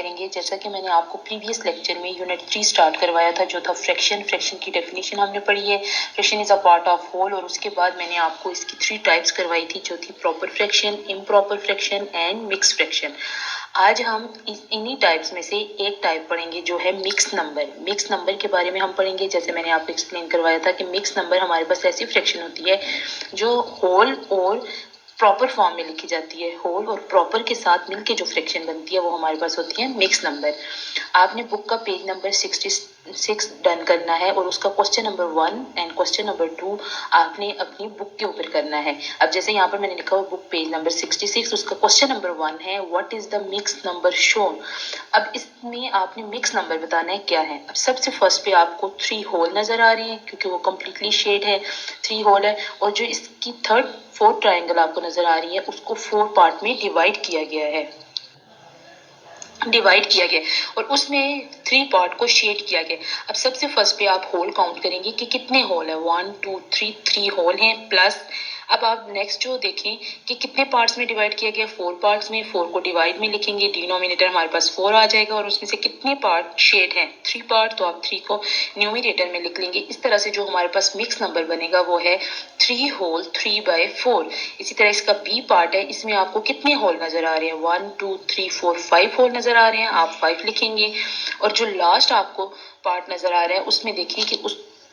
करेंगे। जैसा कि मैंने आपको प्रीवियस लेक्चर में यूनिट 3 स्टार्ट करवाया था, जो था फ्रैक्शन की डेफिनेशन हमने पढ़ी है। Fraction is a part of whole, और उसके बाद मैंने आपको इसकी 3 टाइप्स करवाई थी, जो थी proper fraction, improper fraction and mix fraction. आज हम इन्हीं टाइप्स में से एक टाइप पढ़ेंगे, जो है मिक्स नंबर। मिक्स नंबर के बारे में हम पढ़ेंगे। जैसे मैंने आपको एक्सप्लेन करवाया था कि मिक्स नंबर हमारे पास ऐसी फ्रैक्शन होती है जो होल और प्रॉपर फॉर्म में लिखी जाती है। होल और प्रॉपर के साथ मिलके जो फ्रैक्शन बनती है वो हमारे पास होती है मिक्स नंबर। आपने बुक का पेज नंबर 66 डन करना है, और उसका question number 1 and question number 2 आपने अपनी बुक के ऊपर करना है। अब जैसे यहाँ पर मैंने लिखा हुआ बुक पेज नंबर 66, उसका क्वेश्चन नंबर 1 है what is the mix number shown. अब इसमें आपने मिक्स नंबर बताना है क्या है। अब सबसे फर्स्ट पे आपको 3 होल नजर आ रही है, क्योंकि वो कम्प्लीटली शेड है, 3 होल है। और जो इसकी थर्ड फोर्थ ट्राइंगल आपको नजर आ रही है, उसको 4 पार्ट में डिवाइड किया गया है, और उसमें 3 पार्ट को शेड किया गया। अब सबसे फर्स्ट पे आप होल काउंट करेंगे कि कितने होल है। 1 2 3 होल हैं प्लस। अब आप नेक्स्ट जो देखें कि कितने पार्ट्स में डिवाइड किया गया, 4 पार्ट्स में। 4 को डिवाइड में लिखेंगे, डिनोमिनेटर हमारे पास 4 आ जाएगा, और उसमें से कितने पार्ट शेड हैं, 3 पार्ट, तो आप 3 को न्यूमिनेटर में लिख लेंगे। इस तरह से जो हमारे पास मिक्स नंबर बनेगा वो है 3 होल 3/4। इसी तरह इसका बी पार्ट है, इसमें आपको कितने होल नजर आ रहे हैं, 1 2 3 4 5 होल नजर आ रहे हैं, आप 5 लिखेंगे। और जो लास्ट आपको पार्ट नजर आ रहा है, उसमें देखिए कि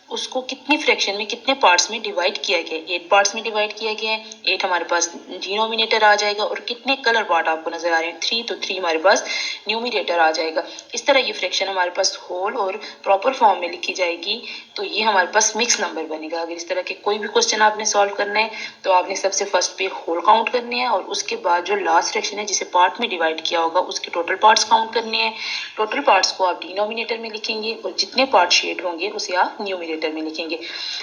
उसको कितनी फ्रैक्शन में, कितने पार्ट्स में डिवाइड किया गया है। 8 पार्ट्स में डिवाइड किया गया है, 8 हमारे पास डिनोमिनेटर आ जाएगा। और कितने कलर पार्ट आपको नजर आ रहे हैं, 3, तो 3 हमारे पास न्यूमिनेटर आ जाएगा। इस तरह ये फ्रैक्शन हमारे पास होल और प्रॉपर फॉर्म में लिखी जाएगी, तो ये हमारे पास मिक्स नंबर बनेगा। अगर इस तरह के कोई भी क्वेश्चन आपने सॉल्व करना है, तो आपने सबसे फर्स्ट पे होल काउंट करने हैं, और उसके बाद जो लास्ट फ्रैक्शन है जिसे पार्ट में डिवाइड किया होगा, उसके टोटल पार्ट्स काउंट करने हैं। टोटल पार्ट्स को आप डिनोमिनेटर में लिखेंगे, और जितने पार्ट शेड होंगे उसे आप न्यूमिनेटर में लिखेंगे।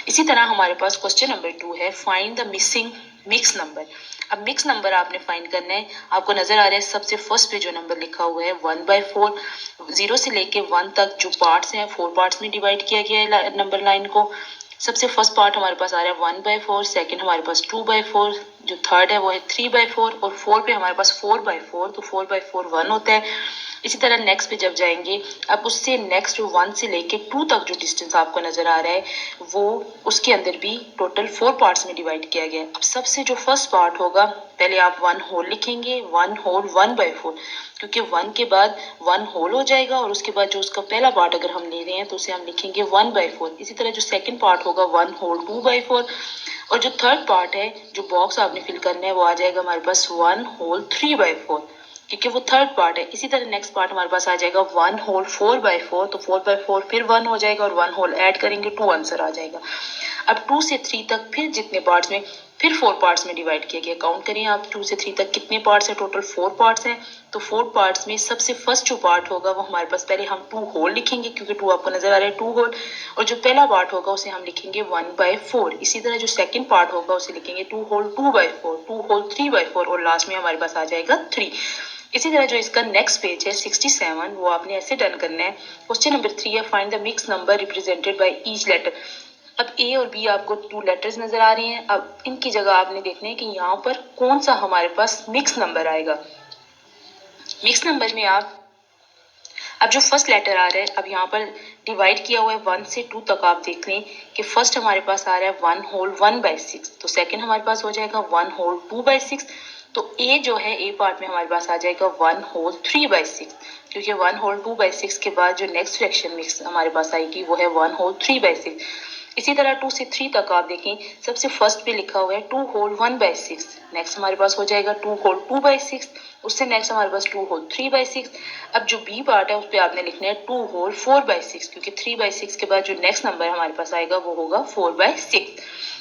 इसी तरह हमारे पास क्वेश्चन नंबर 2 है find the missing mix number. अब मिक्स नंबर आपने फाइंड करना है। आपको नजर आ रहा है सबसे फर्स्ट पे जो नंबर लिखा हुआ है 1/4, 0 से लेके 1 तक जो पार्ट्स हैं 4 पार्ट्स में डिवाइड किया गया है नंबर लाइन को। सबसे फर्स्ट पार्ट हमारे पास आ रहा है 1/4, सेकंड हमारे पास 2/4, जो थर्ड है वो है 3/4, और 4 पे हमारे पास 4/4, तो 4/4 1 होता है। इसी तरह नेक्स्ट पे जब जाएंगे, अब उससे नेक्स्ट 1 से लेके 2 तक जो डिस्टेंस आपको नजर आ रहा है, वो उसके अंदर भी टोटल 4 पार्ट्स में डिवाइड किया गया है। अब सबसे जो फर्स्ट पार्ट होगा, पहले आप 1 होल लिखेंगे, 1 होल 1/4, क्योंकि 1 के बाद 1 होल हो जाएगा, और उसके बाद जो उसका पहला पार्ट अगर हम ले रहे हैं तो उसे हम लिखेंगे 1/4। इसी तरह जो सेकंड पार्ट होगा 1 होल 2/4, और जो थर्ड पार्ट है, जो बॉक्स आपने फिल करना है, वो आ जाएगा हमारे पास 1 होल 3/4, क्योंकि वो थर्ड पार्ट है। इसी तरह नेक्स्ट पार्ट हमारे पास आ जाएगा 1 होल 4/4, तो 4/4 फिर 1 हो जाएगा, और 1 होल ऐड करेंगे 2 आंसर आ जाएगा। अब 2 से 3 तक फिर जितने पार्ट्स में, फिर 4 पार्ट्स में डिवाइड किया गया। काउंट करें आप 2 से 3 तक कितने पार्ट्स हैं, टोटल 4 पार्ट्स हैं। तो 4 पार्ट्स में सबसे फर्स्ट जो पार्ट होगा वो हमारे पास, पहले हम 2 होल लिखेंगे, क्योंकि 2 आपको नजर आ रहा है 2 होल, और जो पहला पार्ट होगा उसे हम लिखेंगे 1/4। इसी तरह जो सेकंड पार्ट होगा उसे लिखेंगे 2 होल 2/4, 2 होल 3/4, और लास्ट में हमारे पास आ जाएगा 3। इसी तरह जो इसका नेक्स्ट पेज है 67, वो आपने ऐसे डन करना है। क्वेश्चन नंबर 3 है find the mix number represented by each letter. अब ए और बी आपको 2 लेटर्स नजर आ रहे हैं। अब इनकी जगह आपने देखना है कि यहाँ पर कौन सा हमारे पास मिक्स नंबर आएगा। मिक्स नंबर में आप, अब जो फर्स्ट लेटर आ रहा है, अब यहाँ पर डिवाइड किया हुआ है 1 से 2 तक, आप देख लें कि फर्स्ट हमारे पास आ रहा है 1 होल 1/6, तो सेकंड हमारे पास हो जाएगा 1 होल 2/6, तो ए जो है ए पार्ट में हमारे पास आ जाएगा 1 होल 3/6, क्योंकि 1 होल 2/6 के बाद जो नेक्स्ट फ्रैक्शन मिक्स हमारे पास आएगी वो है 1 होल 3/6। इसी तरह 2 से 3 तक आप देखें, सबसे फर्स्ट पे लिखा हुआ है 2 होल 1/6, नेक्स्ट हमारे पास हो जाएगा 2 होल 2/6, उससे नेक्स्ट हमारे पास 2 होल 3/6। अब जो बी पार्ट है उस पर आपने लिखना है 2 होल 4/6, क्योंकि 3/6 के बाद जो नेक्स्ट नंबर हमारे पास आएगा वो होगा 4/6।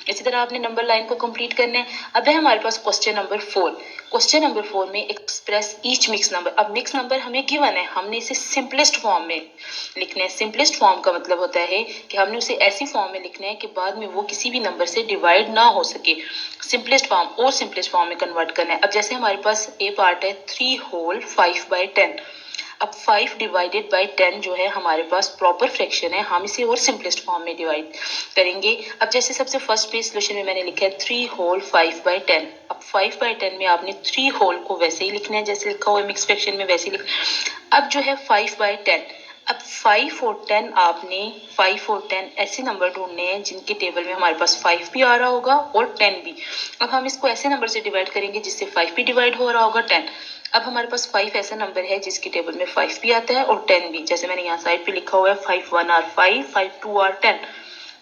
इसी तरह आपने नंबर लाइन को कंप्लीट करना है। अब है हमारे पास क्वेश्चन नंबर 4। क्वेश्चन नंबर 4 में एक्सप्रेस ईच मिक्स नंबर। अब मिक्स नंबर हमें गिवन है, हमने इसे सिंपलेस्ट फॉर्म में लिखना है। सिंपलेस्ट फॉर्म का मतलब होता है कि हमने उसे ऐसी फॉर्म में लिखना है कि बाद में वो किसी भी नंबर से डिवाइड ना हो सके। सिंपलेस्ट फॉर्म और सिंपलेस्ट फॉर्म में कन्वर्ट करना है। अब जैसे हमारे पास ए पार्ट है 3 होल 5/10। अब 5 डिवाइडेड बाई 10 जो है हमारे पास प्रॉपर फ्रैक्शन है, हम इसे और सिंपलेस्ट फॉर्म में डिवाइड करेंगे। अब जैसे सबसे फर्स्ट पे सोल्यूशन में मैंने लिखा है 3 होल 5/10। अब 5/10 में आपने 3 होल को वैसे ही लिखना है जैसे लिखा हुआ है मिक्स फ्रैक्शन में, वैसे ही लिख। अब जो है 5/10, अब 5 और 10 आपने 5 और 10 ऐसे नंबर ढूंढने हैं जिनके टेबल में हमारे पास 5 भी आ रहा होगा और 10 भी। अब हम इसको ऐसे नंबर से डिवाइड करेंगे जिससे 5 भी डिवाइड हो रहा होगा 10। अब हमारे पास 5 ऐसा नंबर है जिसके टेबल में 5 भी आता है और 10 भी, जैसे मैंने यहाँ साइड पे लिखा हुआ है 5 1 आर 5, 5 2 आर 10।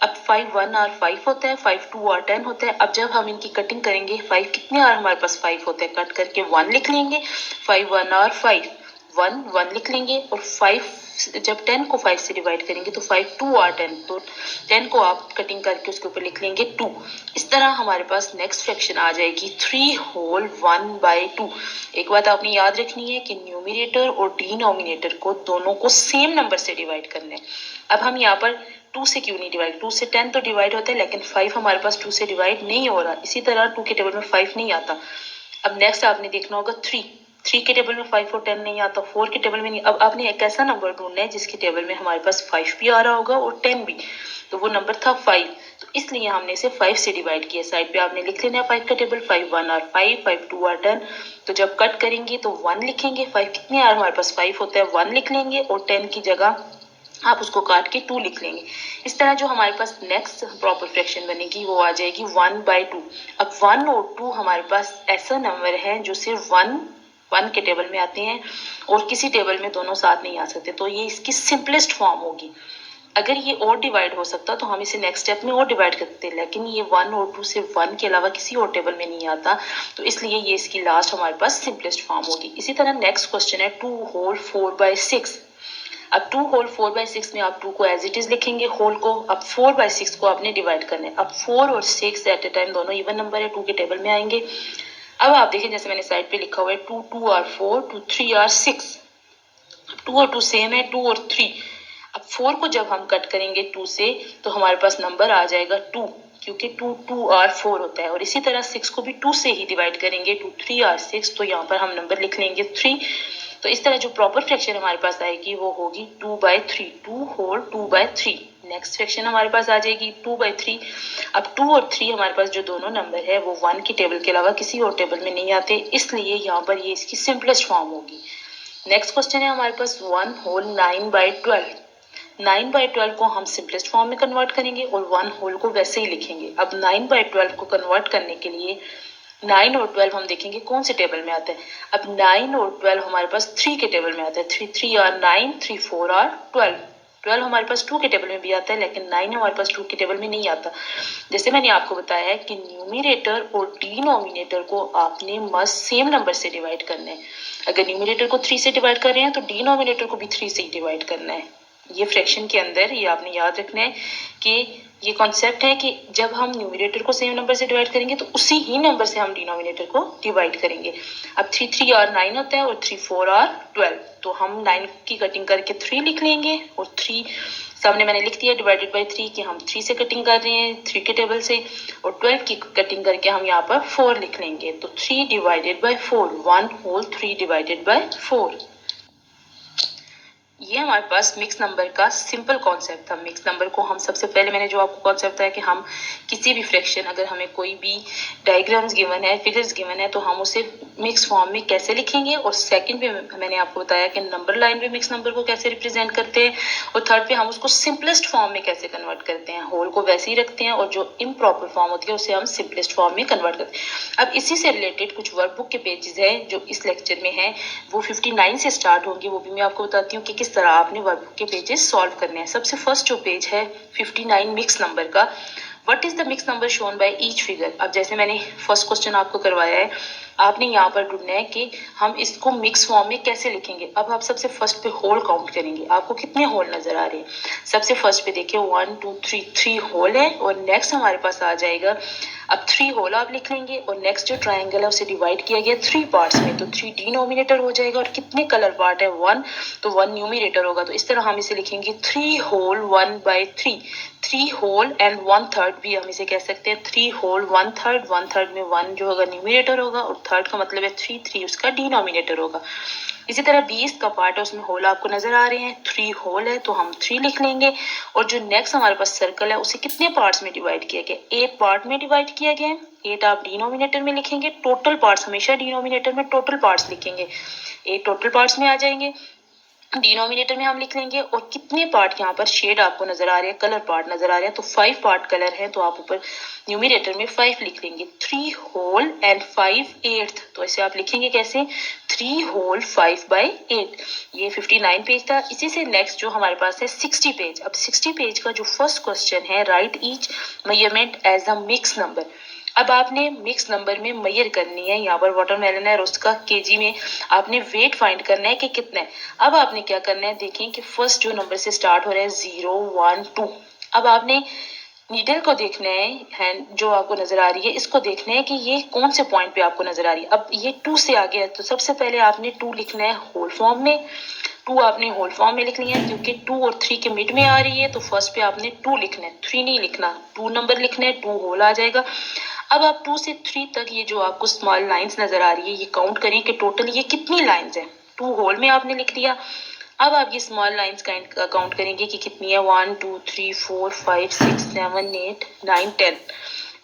अब 5 1 आर 5 होता है, 5 2 आर 10 होता है। अब जब हम इनकी कटिंग करेंगे 5 कितने आर हमारे पास 5 होते हैं, कट करके 1 लिख लेंगे। 5 1 आर 5, 1 1 लिख लेंगे। और 5 जब 10 को 5 से डिवाइड करेंगे तो 5 2 आर 10, तो 10 को आप कटिंग करके उसके ऊपर लिख लेंगे 2। इस तरह हमारे पास नेक्स्ट फ्रैक्शन आ जाएगी 3 होल 1/2। एक बात आपने याद रखनी है कि न्यूमरेटर और डिनोमिनेटर को दोनों को सेम नंबर से डिवाइड करना है। अब हम यहाँ पर 2 से क्यों नहीं डिवाइड, 2 से 10 तो डिवाइड होता है लेकिन 5 हमारे पास 2 से डिवाइड नहीं हो रहा, इसी तरह 2 के टेबल में 5 नहीं आता। अब नेक्स्ट आपने देखना होगा 3 के टेबल में 5 और 10 नहीं आता, 4 के टेबल में नहीं। अब आपने एक ऐसा नंबर ढूंढना है जिसके टेबल में हमारे पास 5 भी आ रहा होगा और 10 भी, तो वो नंबर था 5, तो इसलिए हमने इसे 5 से डिवाइड किया। साइड पे आपने लिख लेना है 5 का टेबल, 5 1 आर 5, 5 2 आर 10। तो जब कट करेंगे तो 1 लिखेंगे, 5 कितने आर हमारे पास 5 होता है, 1 लिख लेंगे और 10 की जगह आप उसको काट के 2 लिख लेंगे। इस तरह जो हमारे पास नेक्स्ट प्रॉपर फ्रैक्शन बनेगी वो आ जाएगी 1/2। अब 1 और 2 हमारे पास ऐसा नंबर है जो सिर्फ 1 के टेबल में आते हैं और किसी टेबल में दोनों साथ नहीं आ सकते, तो ये इसकी सिंपलेस्ट फॉर्म होगी। अगर ये और डिवाइड हो सकता तो हम इसे नेक्स्ट स्टेप में और डिवाइड करते, लेकिन ये 1 और 2 सिर्फ 1 के अलावा किसी और टेबल में नहीं आता, तो इसलिए ये इसकी लास्ट हमारे पास सिंपलेस्ट फॉर्म होगी। इसी तरह नेक्स्ट क्वेश्चन है 2 होल 4/6। अब 2 होल 4/6 में आप 2 को एज इट इज लिखेंगे होल को। अब 4/6 को आपने डिवाइड करना है। अब 4 और 6 एट ए टाइम दोनों इवन नंबर है, 2 के टेबल में आएंगे। अब आप देखें जैसे मैंने साइड पे लिखा हुआ है 2 2 आर 4, 2 3 आर 6। 2 और 2 सेम है, 2 और 3। अब 4 को जब हम कट करेंगे 2 से तो हमारे पास नंबर आ जाएगा 2, क्योंकि 2 2 आर 4 होता है। और इसी तरह 6 को भी 2 से ही डिवाइड करेंगे, 2 3 आर 6, तो यहाँ पर हम नंबर लिख लेंगे 3। तो इस तरह जो प्रॉपर फ्रैक्शन हमारे पास आएगी वो होगी 2/3, 2 होल 2/3। नेक्स्ट फ्रैक्शन हमारे पास आ जाएगी 2/3। अब 2 और 3 हमारे पास जो दोनों नंबर है वो 1 के टेबल के अलावा किसी और टेबल में नहीं आते, इसलिए यहाँ पर ये इसकी सिंपलेस्ट फॉर्म होगी। नेक्स्ट क्वेश्चन है हमारे पास 1 होल 9/12। 9/12 को हम सिंपलेस्ट फॉर्म में कन्वर्ट करेंगे और 1 होल को वैसे ही लिखेंगे। अब 9/12 को कन्वर्ट करने के लिए 9 और 12 हम देखेंगे कौन से टेबल में आता है। अब 9 और 12 हमारे पास 3 के टेबल में आता है, 3 3 आर 9, 3 4 आर 12। 12 हमारे पास 2 के टेबल में भी आता है लेकिन 9 हमारे पास 2 के टेबल में नहीं आता। जैसे मैंने आपको बताया है कि न्यूमरेटर और डिनोमिनेटर को आपने मस्ट सेम नंबर से डिवाइड करना है। अगर न्यूमरेटर को 3 से डिवाइड कर रहे हैं तो डिनोमिनेटर को भी 3 से ही डिवाइड करना है। ये फ्रैक्शन के अंदर ये आपने याद रखना है कि ये कॉन्सेप्ट है कि जब हम न्यूमरेटर को सेम नंबर से डिवाइड करेंगे तो उसी ही नंबर से हम डिनोमिनेटर को डिवाइड करेंगे। अब 3 3 आर 9 होता है और 3 4 आर 12, तो हम 9 की कटिंग करके 3 लिख लेंगे और 3 सामने मैंने लिख दिया डिवाइडेड बाय 3 कि हम 3 से कटिंग कर रहे हैं 3 के टेबल से, और 12 की कटिंग करके हम यहाँ पर 4 लिख लेंगे, तो 3 divided by 4, 1 whole 3 divided by 4। ये हमारे पास मिक्स नंबर का सिंपल कॉन्सेप्ट था। मिक्स नंबर को हम सबसे पहले मैंने जो आपको कॉन्सेप्ट बताया कि हम किसी भी फ्रैक्शन, अगर हमें कोई भी डायग्राम्स गिवन है, फिगर्स गिवन है, तो हम उसे मिक्स फॉर्म में कैसे लिखेंगे। और सेकंड पे मैंने आपको बताया कि नंबर लाइन पे मिक्स नंबर को कैसे रिप्रेजेंट करते हैं, और थर्ड पे हम उसको सिंपलेस्ट फॉर्म में कैसे कन्वर्ट करते हैं। होल को वैसे ही रखते हैं और जो इम्प्रॉपर फॉर्म होती है उसे हम सिंपलेस्ट फॉर्म में कन्वर्ट करते हैं। अब इसी से रिलेटेड कुछ वर्कबुक के पेजेस है जो इस लेक्चर में है, वो 59 से स्टार्ट होंगे, वो भी मैं आपको बताती हूँ कि किस तरह आपने वर्कबुक के पेजेस सॉल्व करने हैं। सबसे फर्स्ट जो पेज है 59 मिक्स नंबर का, what is the mix number shown by each figure. अब जैसे मैंने फर्स्ट क्वेश्चन आपको करवाया है, आपने यहाँ पर ढूंढना है कि हम इसको मिक्स फॉर्म में कैसे लिखेंगे। अब आप सबसे फर्स्ट पे होल काउंट करेंगे, आपको कितने होल नजर आ रहे हैं। सबसे फर्स्ट पे देखिए 1 2 3 3 होल है, और नेक्स्ट हमारे पास आ जाएगा, अब 3 होल आप लिख लेंगे, और नेक्स्ट जो ट्राइंगल है उसे डिवाइड किया गया 3 पार्ट्स में, तो 3 डिनोमिनेटर हो जाएगा, और कितने कलर पार्ट है 1, तो 1 न्यूमिनेटर होगा। तो इस तरह हम इसे लिखेंगे 3 होल 1/3। 3 होल एंड 1/3 भी हम इसे कह सकते हैं 3 होल 1/3। 1/3 में 1 जो होगा न्यूमिनेटर होगा, और थर्ड का मतलब है 3 3 उसका डिनोमिनेटर होगा। इसी तरह 20 का पार्ट है, उसमें होल आपको नजर आ रहे हैं, 3 होल है तो हम 3 लिख लेंगे। और जो नेक्स्ट हमारे पास सर्कल है उसे कितने पार्ट्स में डिवाइड किया गया, 8 पार्ट में डिवाइड किया गया है। 8 आप डिनोमिनेटर में लिखेंगे, टोटल पार्ट्स हमेशा डिनोमिनेटर में टोटल पार्ट्स लिखेंगे, 8 टोटल पार्ट्स में आ जाएंगे। डिनोमिनेटर में हम लिख लेंगे और कितने पार्ट यहाँ पर शेड आपको नजर आ रहे हैं, कलर पार्ट नजर आ रहे हैं, तो 5 पार्ट कलर है, तो आप ऊपर न्यूमिनेटर में 5 लिख लेंगे, 3 होल एंड 5 एट्थ, तो ऐसे आप लिखेंगे कैसे, 3 होल 5/8। ये 59 पेज था। इसी से नेक्स्ट जो हमारे पास है 60 पेज। अब 60 पेज का जो फर्स्ट क्वेश्चन है, write each measurement as a mix number. अब आपने मिक्स नंबर में मेजर करनी है, यहाँ पर वाटरमेलन है और उसका केजी में आपने वेट फाइंड करना है कि कितना है। अब आपने क्या करना है, देखें कि फर्स्ट जो नंबर से स्टार्ट हो रहा है 0 1 2। अब आपने नीडल को देखना है, हैंड जो आपको नजर आ रही है, इसको देखना है कि ये कौन से पॉइंट पे आपको नजर आ रही है। अब ये 2 से आगे है, तो सबसे पहले आपने 2 लिखना है होल फॉर्म में। 2 आपने होल फॉर्म में लिख लिया है, क्योंकि 2 और 3 के मिड में आ रही है, तो फर्स्ट पे आपने 2 लिखना है, 3 नहीं लिखना, 2 नंबर लिखना है, 2 होल आ जाएगा। अब आप 2 से 3 तक ये जो आपको स्मॉल लाइंस नजर आ रही है, ये काउंट करें कि टोटल ये कितनी लाइंस है। 2 होल में आपने लिख दिया। अब आप ये स्मॉल लाइंस काउंट करेंगे कि कितनी है, 1 2 3 4 5 6 7 8 9 10।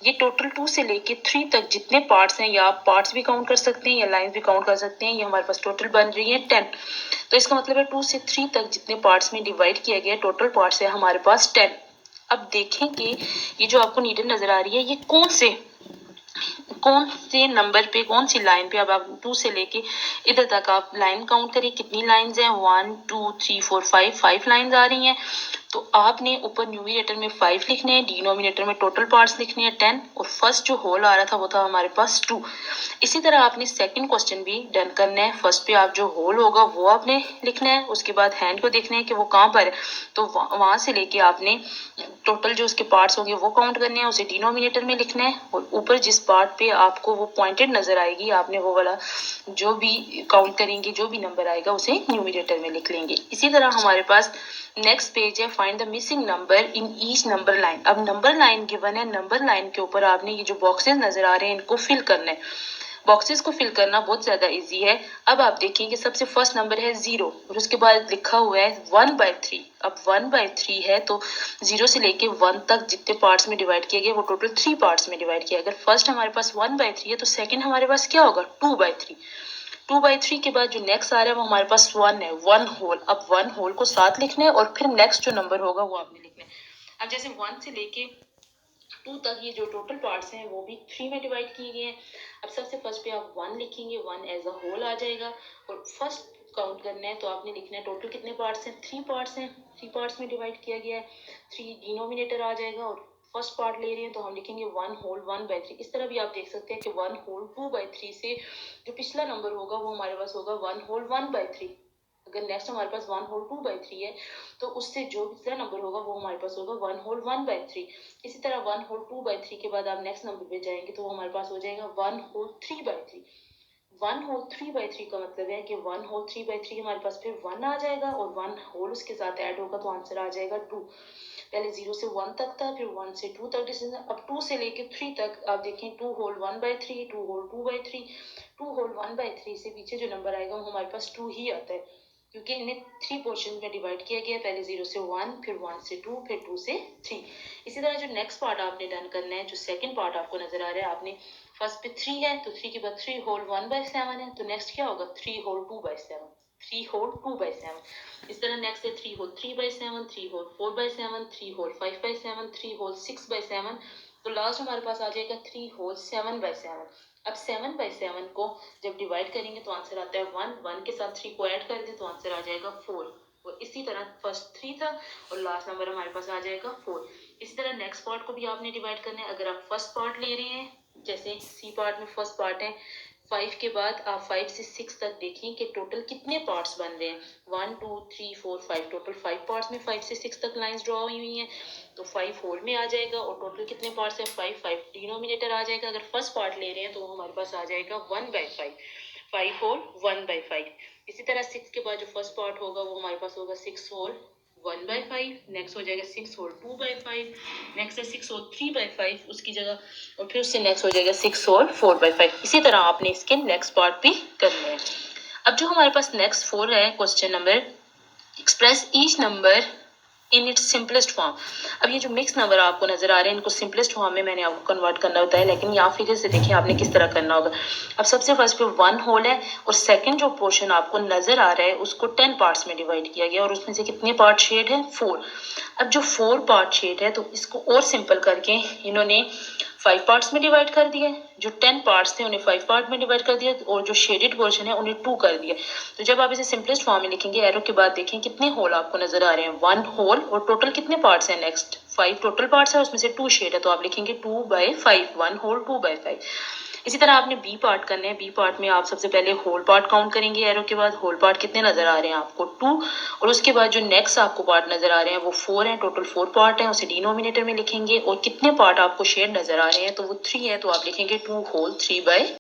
ये टोटल 2 से लेके 3 तक जितने पार्ट्स हैं, या आप पार्ट्स भी काउंट कर सकते हैं या लाइंस भी काउंट कर सकते हैं, ये हमारे पास टोटल बन रही है 10। तो इसका मतलब है 2 से 3 तक जितने पार्ट्स में डिवाइड किया गया, टोटल पार्ट्स है हमारे पास 10। अब देखें कि ये जो आपको नीडल नजर आ रही है, ये कौन से नंबर पे, कौन सी लाइन पे। अब आप 2 से लेके इधर तक आप लाइन काउंट करिए, कितनी लाइंस हैं, 1 2 3 4 5 लाइंस आ रही हैं। तो आपने ऊपर न्यूमिनेटर में 5 लिखने हैं, डिनोमिनेटर में टोटल पार्ट्स लिखने हैं 10, और फर्स्ट जो होल आ रहा था वो था हमारे पास 2। इसी तरह आपने सेकंड क्वेश्चन भी डन करना है। फर्स्ट पे आप जो होल होगा वो आपने लिखना है, उसके बाद हैंड को देखना है कि वो कहाँ पर है, तो वहां से लेके आपने टोटल जो उसके पार्ट्स होंगे वो काउंट करने हैं, उसे डिनोमिनेटर में लिखना है, और ऊपर जिस पार्ट पे आपको वो पॉइंटेड नजर आएगी, आपने वो वाला जो भी काउंट करेंगे, जो भी नंबर आएगा उसे न्यूमिनेटर में लिख लेंगे। इसी तरह हमारे पास नेक्स्ट पेज है, find the missing number in each number line. अब नंबर लाइन गिवन है, नंबर लाइन के ऊपर आपने ये जो बॉक्सेस नजर आ रहे हैं इनको फिल करना है। बॉक्सेस को फिल करना बहुत ज्यादा इजी है। अब आप देखिए कि सबसे फर्स्ट नंबर है 0, और उसके बाद लिखा हुआ है 1/3। अब 1/3 है, तो 0 से लेके 1 तक जितने पार्ट्स में डिवाइड किया गया वो टोटल 3 पार्ट्स में डिवाइड किया। अगर फर्स्ट हमारे पास 1/3 है, तो सेकंड हमारे पास क्या होगा, 2/3। 2/3 के बाद जो नेक्स्ट आ रहा है वो हमारे पास 1 है, 1 होल। अब 1 होल को साथ लिखना है, और फिर नेक्स्ट जो नंबर होगा वो आपने लिखना है। अब जैसे 1 से लेके 2 तक ये जो टोटल पार्ट्स हैं वो भी 3 में डिवाइड किए गए हैं। अब सबसे फर्स्ट पे आप 1 लिखेंगे, 1 एज अ होल आ जाएगा, और फर्स्ट काउंट करना है, तो आपने लिखना है टोटल कितने पार्ट्स हैं, 3 पार्ट्स हैं, 3 पार्ट्स में डिवाइड किया गया है, 3 डिनोमिनेटर आ जाएगा, और फर्स्ट पार्ट ले रहे हैं तो हम लिखेंगे 1 होल 1/3। इस तरह भी आप देख सकते हैं कि 1 होल 2/3 से जो पिछला नंबर होगा वो हमारे पास होगा 1 होल 1/3। अगर नेक्स्ट हमारे पास 1 होल 2/3 है, तो उससे जो दूसरा नंबर होगा वो हमारे पास होगा 1 होल 1/3। इसी तरह 1 होल 2/3 के बाद आप नेक्स्ट नंबर पे जाएंगे तो वो हमारे पास हो जाएगा 1 होल 3/3। 1 होल 3/3 का मतलब है कि 1 होल 3/3 हमारे पास फिर 1 आ जाएगा, और 1 होल उसके साथ ऐड होगा, तो आंसर आ जाएगा 2। पहले 0 से 1 तक था, फिर 1 से 2 तक डिस्टेंस। अब 2 से लेके 3 तक आप देखें, 2 होल 1/3, 2 होल 2/3। 2 होल 1/3 से पीछे जो नंबर आएगा वो हमारे पास 2 ही आता है, क्योंकि इन्हें 3 पोर्शन में डिवाइड किया गया है, पहले 0 से 1, फिर 1 से 2, फिर 2 से 3। इसी तरह जो नेक्स्ट पार्ट आपने डन करना है, जो सेकंड पार्ट आपको नजर आ रहा है, आपने फर्स्ट पे 3 है, तो 3 के बाद 3 होल 1/7 है, तो नेक्स्ट क्या होगा, 3 होल 2/7, 3 होल 2/7। इस तरह नेक्स्ट है 3 होल 3/7, 3 होल 4/7, 3 होल 5/7, 3 होल 6/7, तो लास्ट हमारे पास आ जाएगा 3 होल 7/7। अब 7/7 को जब डिवाइड करेंगे तो आंसर आता है 1, 1 के साथ 3 को ऐड कर दे तो आंसर आ जाएगा 4। और इसी तरह फर्स्ट 3 था और लास्ट नंबर हमारे पास आ जाएगा 4। इसी तरह नेक्स्ट पार्ट को भी आपने डिवाइड करना है। अगर आप फर्स्ट पार्ट ले रहे हैं, जैसे सी पार्ट में फर्स्ट पार्ट है 5 के बाद आप 5 से 6 तक देखें कि टोटल कितने पार्ट्स बन रहे हैं, 1 2 3 4 5, टोटल 5 पार्ट्स में 5 से 6 तक लाइंस ड्रॉ हुई हैं, तो 5 होल में आ जाएगा, और टोटल कितने पार्ट्स हैं, 5 5 डिनोमिनेटर आ जाएगा। अगर फर्स्ट पार्ट ले रहे हैं तो हमारे पास आ जाएगा 1/5, 5 होल 1/5। इसी तरह 6 के बाद जो फर्स्ट पार्ट होगा वो हमारे पास होगा 6 होल 1/5, नेक्स्ट हो जाएगा 6 होल 2/5, नेक्स्ट है 6 होल 3/5 उसकी जगह, और फिर उससे नेक्स्ट हो जाएगा 6 होल 4/5। इसी तरह आपने इसके नेक्स्ट पार्ट भी करने हैं। अब जो हमारे पास नेक्स्ट 4 है question number, express each number in its simplest form. अब ये जो मिक्स नंबर आपको नजर आ रहे हैं इनको सिंपलेस्ट फॉर्म में मैंने आपको कन्वर्ट करना होता है, लेकिन यहाँ फिर से देखिए आपने किस तरह करना होगा। अब सबसे फर्स्ट पे 1 होल है और सेकंड जो पोर्शन आपको नजर आ रहा है उसको 10 पार्ट्स में डिवाइड किया गया और उसमें से कितने पार्ट शेड है 4। अब जो 4 पार्ट शेड है तो इसको और सिंपल करके इन्होंने 5 पार्ट्स में डिवाइड कर दिया। जो 10 पार्ट्स थे उन्हें 5 पार्ट में डिवाइड कर दिया और जो शेडेड पोर्शन है उन्हें 2 कर दिया। तो जब आप इसे सिंपलेस्ट फॉर्म में लिखेंगे एरो के बाद देखें कितने होल आपको नजर आ रहे हैं 1 होल और टोटल कितने पार्ट्स हैं नेक्स्ट 5 टोटल पार्ट्स है उसमें से 2 शेड है तो आप लिखेंगे 2/5 1 होल 2/5। इसी तरह आपने बी पार्ट करने हैं। बी पार्ट में आप सबसे पहले होल पार्ट काउंट करेंगे एरो के बाद। होल पार्ट कितने नजर आ रहे हैं आपको 2 और उसके बाद जो नेक्स्ट आपको पार्ट नजर आ रहे हैं वो 4 हैं। टोटल 4 पार्ट हैं उसे डिनोमिनेटर में लिखेंगे और कितने पार्ट आपको शेड नजर आ रहे हैं तो वो 3 है तो आप लिखेंगे 2 होल 3/।